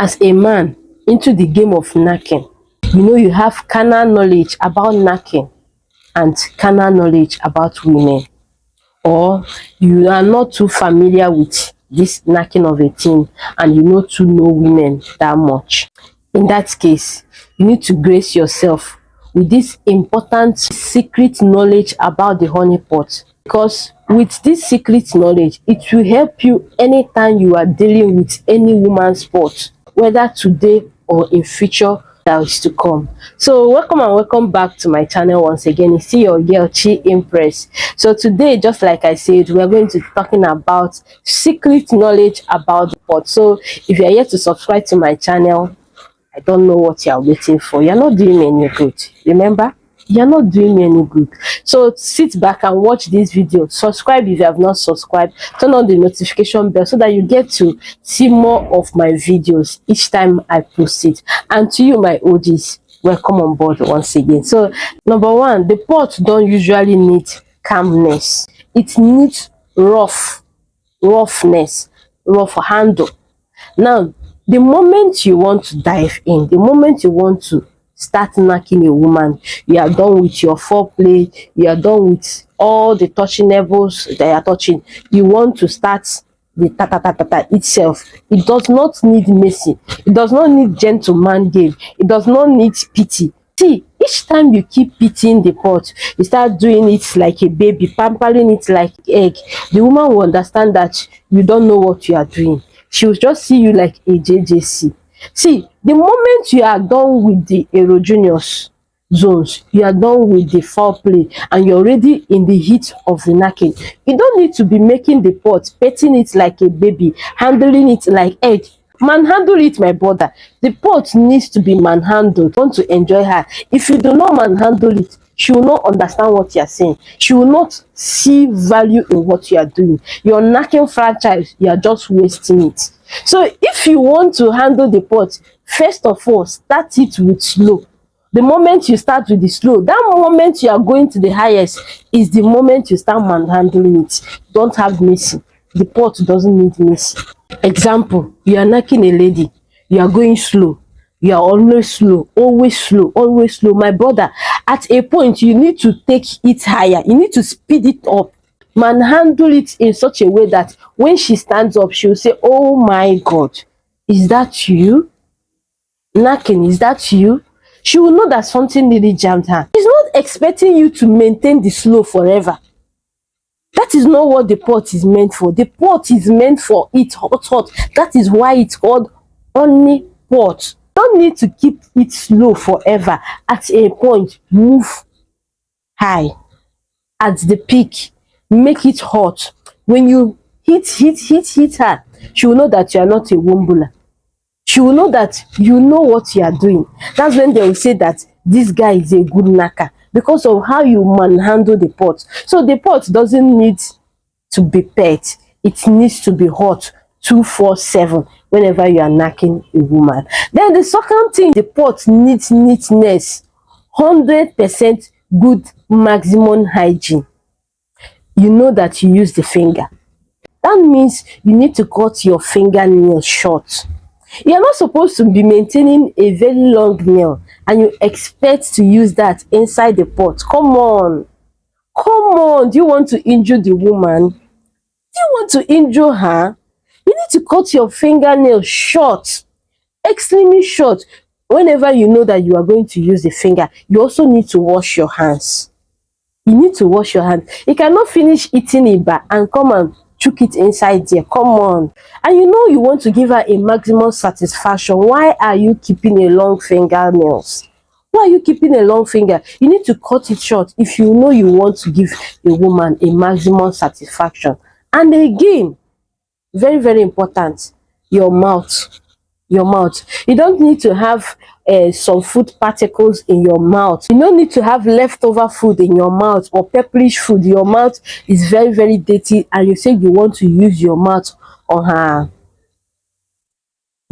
as a man into the game of knacking, you know you have carnal knowledge about knacking and carnal knowledge about women, or you are not too familiar with this knacking of a thing and you know to know women that much. In that case, you need to grace yourself with this important secret knowledge about the honey pot, because with this secret knowledge, it will help you anytime you are dealing with any woman's pot, whether today or in future that is to come. So welcome and welcome back to my channel once again. It's still your girl Chi Impress. So today, just like I said, we are going to be talking about secret knowledge about the pot. So if you are yet to subscribe to my channel, I don't know what you are waiting for. You're not doing me any good. Remember, you're not doing me any good. So sit back and watch this video. Subscribe if you have not subscribed. Turn on the notification bell so that you get to see more of my videos each time I post it. And to you, my OGs, welcome on board once again. So number one, the pot don't usually need calmness. It needs roughness, rough handle. Now, the moment you want to dive in, the moment you want to start knacking a woman, you are done with your foreplay, you are done with all the touchinables that you are touching, you want to start the ta itself. It does not need mercy, it does not need gentleman game, it does not need pity. See, each time you keep pitying the pot, you start doing it like a baby, pampering it like egg, the woman will understand that you don't know what you are doing. She will just see you like a JJC. See, the moment you are done with the erogenous zones, you are done with the foreplay, and you're already in the heat of the knacking, you don't need to be making the pot, petting it like a baby, handling it like egg. Manhandle it, my brother. The pot needs to be manhandled. You want to enjoy her. If you do not manhandle it, she will not understand what you are saying. She will not see value in what you are doing. Your knacking franchise, you are just wasting it. So if you want to handle the pot, first of all, start it with slow. The moment you start with the slow, that moment you are going to the highest is the moment you start manhandling it. Don't have mercy. The pot doesn't need mercy. Example, you are knacking a lady, you are going slow, you are always slow, always slow, always slow. My brother, at a point you need to take it higher, you need to speed it up, manhandle it in such a way that when she stands up, she will say, oh my God, is that you? Knacking, is that you? She will know that something really jammed her. She's not expecting you to maintain the slow forever. That is not what the pot is meant for. The pot is meant for it hot. That is why it's called honey pot. You don't need to keep it slow forever. At a point, move high. At the peak, make it hot. When you hit her, she will know that you are not a wombula. She will know that you know what you are doing. That's when they will say that this guy is a good knacker, because of how you manhandle the pot. So the pot doesn't need to be pet, it needs to be hot 247 whenever you are knacking a woman. Then the second thing, the pot needs neatness, 100% good maximum hygiene. You know that you use the finger. That means you need to cut your fingernail short. You are not supposed to be maintaining a very long nail and you expect to use that inside the pot. Come on. Come on. Do you want to injure the woman? Do you want to injure her? You need to cut your fingernail short, extremely short. Whenever you know that you are going to use the finger, you also need to wash your hands. You need to wash your hands. You cannot finish eating it and come and chook it inside there. Come on. And you know you want to give her a maximum satisfaction. Why are you keeping a long fingernails? Why are you keeping a long finger? You need to cut it short if you know you want to give a woman a maximum satisfaction. And again, very, very important, your mouth. Your mouth. You don't need to have some food particles in your mouth. You don't need to have leftover food in your mouth or pepperish food. Your mouth is very, very dirty and you say you want to use your mouth on her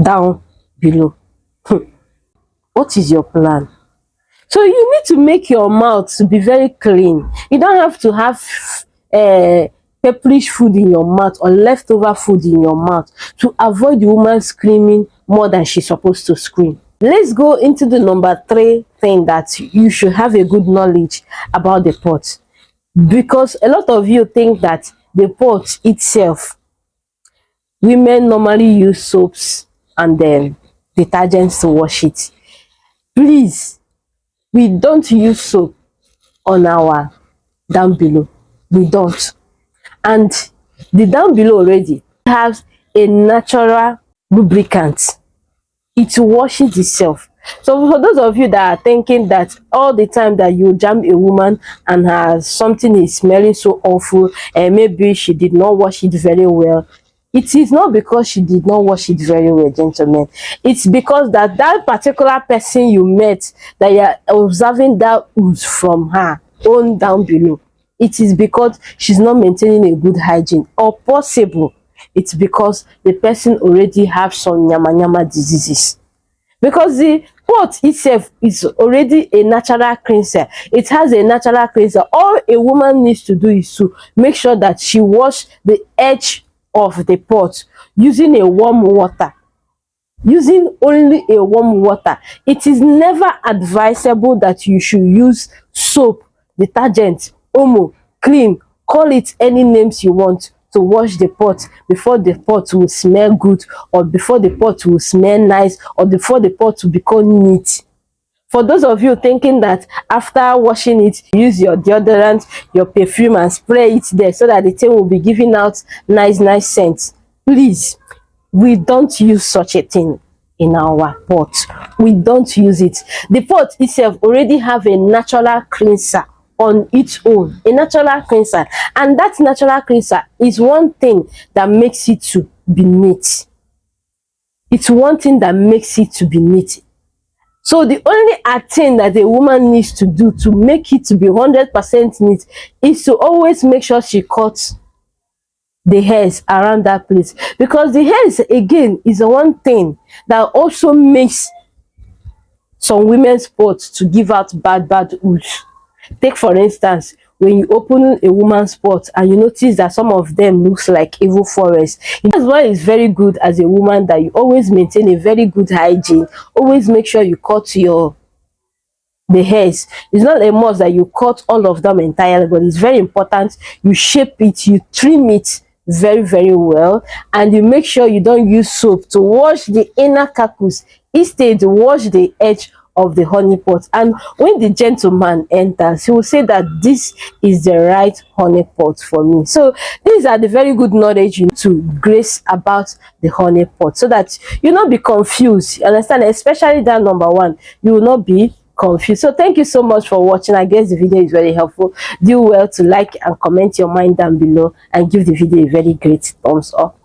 down below. What is your plan? So you need to make your mouth to be very clean. You don't have to have pepperidge food in your mouth or leftover food in your mouth to avoid the woman screaming more than she's supposed to scream. Let's go into the number 3 thing that you should have a good knowledge about the pot, because a lot of you think that the pot itself, women normally use soaps and then detergents to wash it. Please, we don't use soap on our down below. We don't. And the down below already has a natural lubricant. It washes itself. So for those of you that are thinking that all the time that you jam a woman and her something is smelling so awful and maybe she did not wash it very well, it is not because she did not wash it very well, gentlemen. It's because that particular person you met, that you are observing that ooze from her own down below, it is because she's not maintaining a good hygiene, or possible it's because the person already have some yama diseases. Because the pot itself is already a natural cleanser. It has a natural cleanser. All a woman needs to do is to make sure that she wash the edge of the pot using a warm water. Using only a warm water. It is never advisable that you should use soap, detergent, omo, cream, call it any names you want, to wash the pot before the pot will smell good, or before the pot will smell nice, or before the pot will become neat. For those of you thinking that after washing it, use your deodorant, your perfume and spray it there so that the thing will be giving out nice scents, please, we don't use such a thing in our pot. We don't use it. The pot itself already have a natural cleanser on its own, a natural cleanser, and that natural cleanser is one thing that makes it to be neat. It's one thing that makes it to be neat. So the only thing that a woman needs to do to make it to be 100% neat is to always make sure she cuts the hairs around that place, because the hairs again is the one thing that also makes some women's pots to give out bad ooze. Take for instance, when you open a woman's pot and you notice that some of them looks like evil forest, that's why it's very good as a woman that you always maintain a very good hygiene. Always make sure you cut the hairs. It's not a must that you cut all of them entirely, but it's very important you shape it, you trim it very well, and you make sure you don't use soap to wash the inner carcass. Instead, wash the edge of the honey pot, and when the gentleman enters, he will say that this is the right honey pot for me. So these are the very good knowledge you need to grace about the honey pot, so that you not be confused, you understand, especially that number 1, you will not be confused. So thank you so much for watching. I guess the video is very helpful. Do well to like and comment your mind down below and give the video a very great thumbs up.